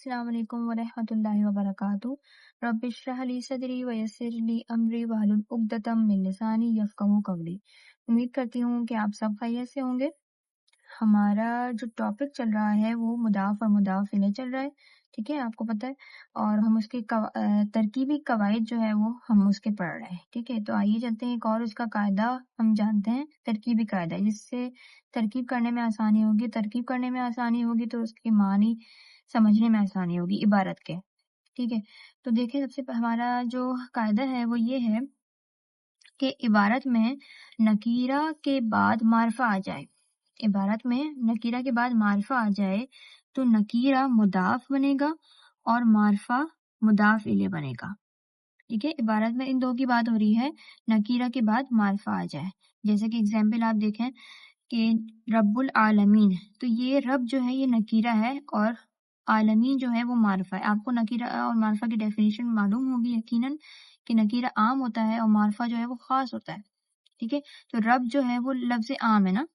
अस्सलाम वालेकुम वरहमतुल्लाहि वबरकातुह। रब्बि इश्रह ली सदरी वयस्सिर ली अमरी वहलुल उक़दतम मिन लिसानी यफ़क़हू क़ौली। उम्मीद करती हूँ कि आप सब खैरियत से होंगे। हमारा जो टॉपिक चल रहा है वो मुदाफ़ और मुदाफ़ इलैह चल रहा है, ठीक है, आपको पता है। और हम उसके तरकीबी कवाइद जो है वो हम उसके पढ़ रहे हैं, ठीक है। तो आइए चलते हैं एक और उसका कायदा हम जानते हैं, तरकीबी कायदा, जिससे तरकीब करने में आसानी होगी। तरकीब करने में आसानी होगी तो उसके मानी समझने में आसानी होगी इबारत के, ठीक है। तो देखिए हमारा जो कायदा है वो ये है कि इबारत में नकीरा के बाद मार्फा आ जाए। इबारत में नकीरा के बाद मार्फा आ जाए तो नकीरा मुदाफ बनेगा और मार्फा मुदाफ इले बनेगा, ठीक है। इबारत में इन दो की बात हो रही है, नकीरा के बाद मार्फा आ जाए। जैसे कि एग्जाम्पल आप देखें कि रब्बुल आलमीन, तो ये रब जो है ये नकीरा है और आलमीन जो है वो मार्फा है। आपको नकीरा और मार्फा की डेफिनेशन मालूम होगी यकीनन कि नकीरा आम होता है और मार्फा जो है वो खास होता है, ठीक है। तो रब जो है वो लफ्ज आम है ना,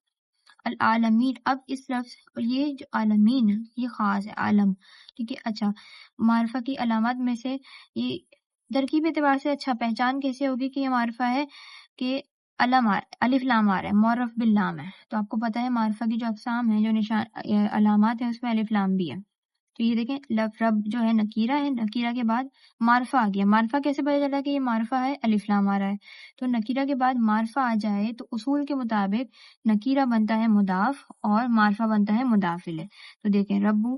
अल आलमीन। अब इस लफ्ज और ये जो आलमीन ये खास है, आलम, ठीक है। अच्छा, मार्फा की अलामत में से ये तरकीब एतबार से अच्छा पहचान कैसे होगी कि ये मार्फा है कि अलिफ लाम आ रहा है, मौरफ बिल लाम है। तो आपको पता है मार्फा की जो अक़साम है, जो निशान अलामत है, उसमें अलिफ लाम भी है। तो ये देखें रब जो है नकीरा है, नकीरा के बाद मार्फा आ गया। मार्फा कैसे पता चला कि ये मार्फा है, अलिफ लाम आ रहा है। तो नकीरा के बाद मार्फा आ जाए तो उसूल के मुताबिक नकीरा बनता है मुदाफ और मार्फा बनता है मुदाफ इलैह। तो देखें रब्बू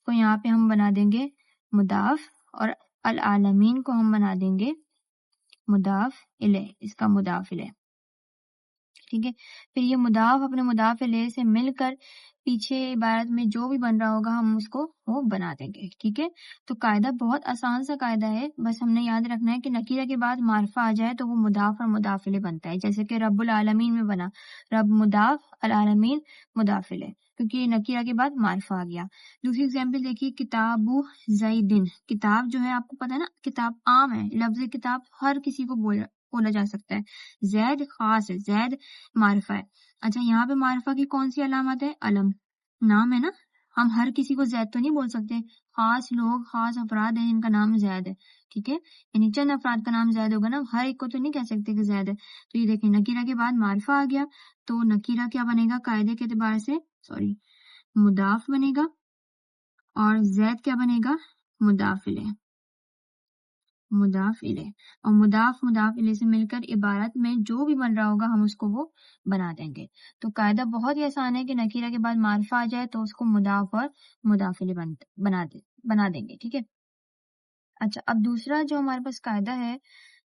को यहाँ पे हम बना देंगे मुदाफ और अल आलमीन को हम बना देंगे मुदाफ इलैह, इसका मुदाफ इलैह, ठीक है। फिर ये मुदाफ अपने मुदाफ इलैह से मिलकर पीछे इबारत में जो भी बन रहा होगा हम उसको वो बना देंगे, ठीक है। तो कायदा बहुत आसान सा कायदा है, बस हमने याद रखना है कि नकीरा के बाद मार्फा आ जाए तो वो मुदाफ और मुदाफ इलैह बनता है। जैसे कि रब्बुल आलमीन में बना रब मुदाफ, अल आलमीन मुदाफ इलैह, क्योंकि नकीरा के बाद मार्फा आ गया। दूसरी एग्जाम्पल देखिए, किताबु ज़ैदिन। किताब जो है आपको पता है ना, किताब आम है, लफ्ज किताब हर किसी को बोला जा सकता है। जैद खास है, जैद मार्फा है। अच्छा, यहाँ पे मार्फा की कौन सी अलामत है, अलम, नाम है ना। हम हर किसी को जैद तो नहीं बोल सकते, खास लोग खास अफराद हैं जिनका नाम जैद है, ठीक है। यानी चंद अफराद का नाम जैद होगा ना, हर एक को तो नहीं कह सकते कि जैद है। तो ये देखिए नकीरा के बाद मार्फा आ गया तो नकीरा क्या बनेगा कायदे के एतबार से, सॉरी, मुदाफ बनेगा और जैद क्या बनेगा, मुदाफ इलैह, मुदाफ इलैह। और मुदाफ इलैह से मिलकर इबारत में जो भी बन रहा होगा हम उसको वो बना देंगे। तो कायदा बहुत ही आसान है कि नकीरा के बाद मार्फा आ जाए तो उसको मुदाफ और मुदाफ इलैह बना देंगे, ठीक है। अच्छा, अब दूसरा जो हमारे पास कायदा है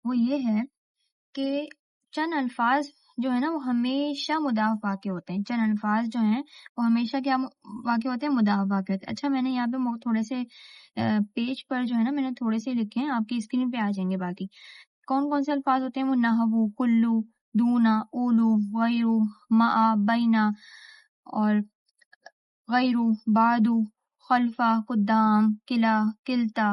वो ये है कि चंद अल्फाज जो है ना वो हमेशा मुदाफ वाक़े होते हैं। चंद अल्फाज जो हैं वो हमेशा क्या वाक़े होते हैं, मुदाफ वाक़े होते हैं। अच्छा, मैंने यहाँ पे थोड़े से पेज पर जो है ना मैंने थोड़े से लिखे हैं, आपकी स्क्रीन पे आ जाएंगे बाकी। कौन कौन से अल्फाज होते हैं वो, नहवु, कुल्लू, दूना, उलू, गैरू, मा, बैना और गैरू, बादू, खल्फा, कुद्दाम, किला, किल्ता,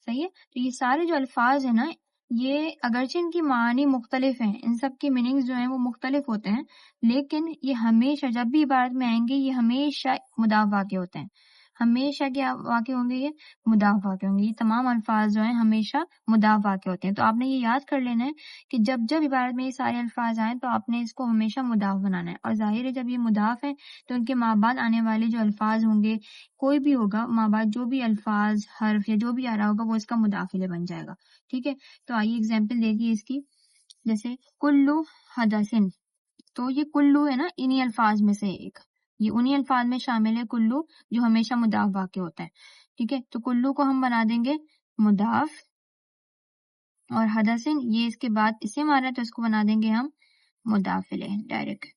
सही है। तो ये सारे जो अल्फाज है ना, ये अगरचे इनकी मानी मुख्तलिफ हैं, इन सब की मीनिंग्स जो हैं वो मुख्तलिफ होते हैं, लेकिन ये हमेशा जब भी इबारत में आएंगे ये हमेशा मुदाफ वाक़े होते हैं। हमेशा क्या वाक़े होंगे, ये मुदाफ वाक़े होंगे। ये तमाम अल्फाज जो हैं हमेशा मुदाफ वाक़े होते हैं। तो आपने ये याद कर लेना है कि जब जब इबारत में ये सारे अल्फाज आए तो आपने इसको हमेशा मुदाफ बनाना है। और जाहिर है जब ये मुदाफ है तो उनके माँ बाद आने वाले जो अल्फाज होंगे, कोई भी होगा माँ बाद जो भी अल्फाज हर्फ या जो भी आ रहा होगा वो इसका मुदाफ इलैह बन जाएगा, ठीक है। तो आइए एग्जाम्पल देखिए इसकी, जैसे कुल्लू हदसिन। तो ये कुल्लू है ना इन्हीं अल्फाज में से एक, ये उन्हीं अल्फाज में शामिल है कुल्लू जो हमेशा मुदाफ वाक़े होता है, ठीक है। तो कुल्लू को हम बना देंगे मुदाफ और हदसिन ये इसके बाद इसे मारा तो इसको बना देंगे हम मुदाफ इलैह डायरेक्ट।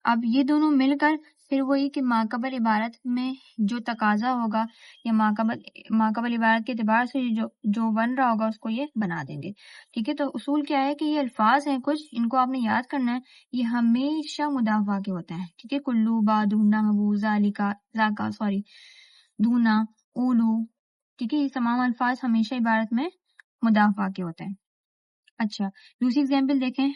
अब ये दोनों मिलकर फिर वही कि माकबल इबारत में जो तकाजा होगा या माकबल इबारत के एतबार से जो बन रहा होगा उसको ये बना देंगे, ठीक है। तो उसूल क्या है कि ये अल्फाज हैं कुछ, इनको आपने याद करना है, ये हमेशा मुदाफ वाक़े होता है, ठीक है। कुल्लू, बादू, नहवु, जाका, सॉरी, दूना, उलू, ठीक है। ये तमाम अल्फाज हमेशा इबारत में मुदाफ वाक़े होते हैं। अच्छा, दूसरी एग्जाम्पल देखें,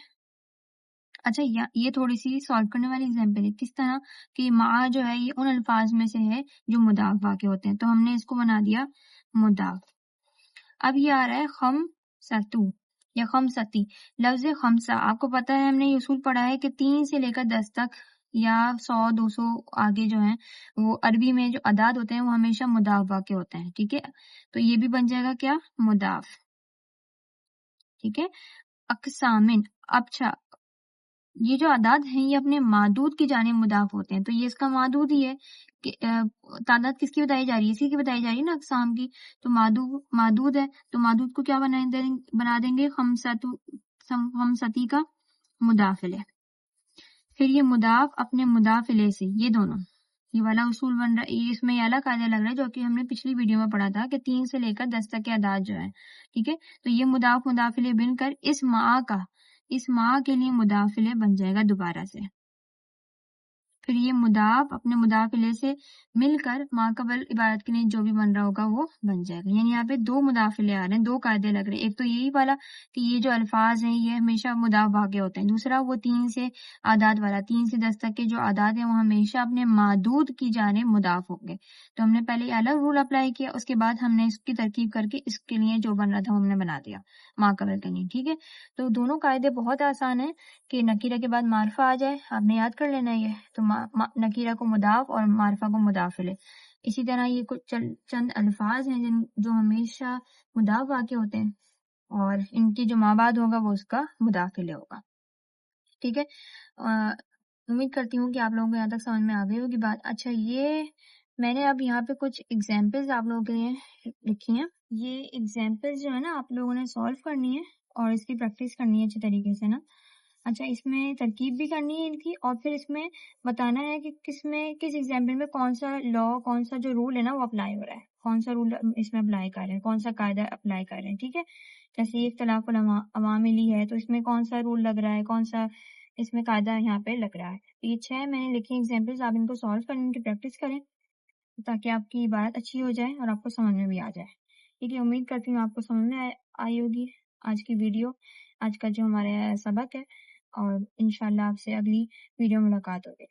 اچھا یہ تھوڑی سی سالو کرنے والی اگزامپل ہے، کس طرح کہ مع جو ہے یہ ان الفاظ میں سے ہے جو مضاف واقع ہوتے ہیں، تو ہم نے اس کو بنا دیا مضاف۔ اب یہ آ رہا ہے خمسۃ یا خمستی، لفظ خمسہ آپ کو پتا ہے، ہم نے یہ اصول پڑھا ہے کہ 3 سے لے کر 10 تک یا 100 200 آگے جو ہیں وہ عربی میں جو اعداد ہوتے ہیں وہ ہمیشہ مضاف واقع ہوتے ہیں، ٹھیک ہے، تو یہ بھی بن جائے گا کیا، مضاف، ٹھیک ہے۔ اقسامن، اچھا یہ جو اعداد ہیں یہ اپنے معدود کی جانب مضاف ہوتے ہیں، تو یہ اس کا معدود ہی ہے کہ تعداد کس کی بتائی جا رہی ہے، اسی کی بتائی جا رہی ہے نا، اقسام کی، تو معدود ہے، تو معدود کو کیا بنا دیں گے، خمستی کا مضاف الیہ۔ پھر یہ مضاف اپنے مضاف الیہ سے، یہ دونوں، یہ والا اصول بن رہا ہے، اس میں یہ الگ قاعدہ لگ رہا ہے جو کہ ہم نے پچھلی ویڈیو میں پڑھا تھا کہ 3 سے لے کر 10 تک کے اعداد جو ہیں، ٹھیک ہے، تو یہ مضاف الیہ بن کر اس مع کے لیے مضاف الیہ بن جائے گا دوبارہ سے۔ پھر یہ مضاف اپنے مضاف الیہ سے مل کر ما قبل عبارت کے لیے جو بھی بن رہا ہوگا وہ بن جائے گا، یعنی یہاں پہ 2 مضاف الیہ آ رہے ہیں، 2 قاعدے لگ رہے ہیں، ایک تو یہی والا کہ یہ جو الفاظ ہیں یہ ہمیشہ مضاف واقع ہوتے ہیں، دوسرا وہ 3 سے اعداد والا، 3 سے 10 تک کے جو اعداد ہیں وہ ہمیشہ اپنے معدود کی جانب مضاف ہوں گے، تو ہم نے پہلے الگ رول اپلائی کیا، اس کے بعد ہم نے اس کی ترکیب کر کے اس کے لیے جو بن رہا تھا ہم نے بنا دیا ما قبل کے لیے، ٹھیک ہے۔ تو دونوں قاعدے بہت آسان ہیں کہ نکیرہ کے بعد معرفہ آ جائے، آپ نے یاد کر لینا ہے یہ، تو نکیرہ کو مضاف اور معرفہ کو مضاف الیہ۔ اسی طرح یہ کچھ چند الفاظ ہیں جو ہمیشہ مضاف واقع ہوتے ہیں اور ان کی جو مابعد ہوگا وہ اس کا مضاف الیہ ہوگا، ٹھیک ہے۔ امید کرتی ہوں کہ آپ لوگوں کو یہاں تک سمجھ میں آ گئی ہوگی بات۔ اچھا یہ میں نے اب یہاں پہ کچھ ایگزامپلز آپ لوگوں کے لیے لکھی ہیں، یہ ایگزامپلز جو ہے نا آپ لوگوں نے سالو کرنی ہے اور اس کی پریکٹس کرنی ہے اچھے طریقے سے نا۔ اچھا اس میں ترکیب بھی کرنی ہے ان کی، اور پھر اس میں بتانا ہے کہ کس ایگزامپل میں کون سا لا، کون سا جو رول ہے نا وہ اپلائی ہو رہا ہے، کون سا رول اس میں اپلائی کر رہے ہیں، کون سا قاعدہ اپلائی کر رہے ہیں، ٹھیک ہے۔ جیسے یہ اختلاف العواملی ہے تو اس میں کون سا رول لگ رہا ہے، کون سا اس میں قاعدہ یہاں پہ لگ رہا ہے۔ تو یہ 6 میں نے لکھی ایگزامپلز، آپ ان کو سالو کرنے، ان کی پریکٹس کریں تاکہ آپ کی عبارت اچھی ہو جائے اور آپ کو سمجھ میں بھی آ جائے، ٹھیک ہے۔ امید کرتی ہوں آپ کو سمجھ میں آئی ہوگی آج کی ویڈیو، آج کا جو ہمارا سبق ہے، اور انشاءاللہ آپ سے اگلی ویڈیو ملاقات ہوگی۔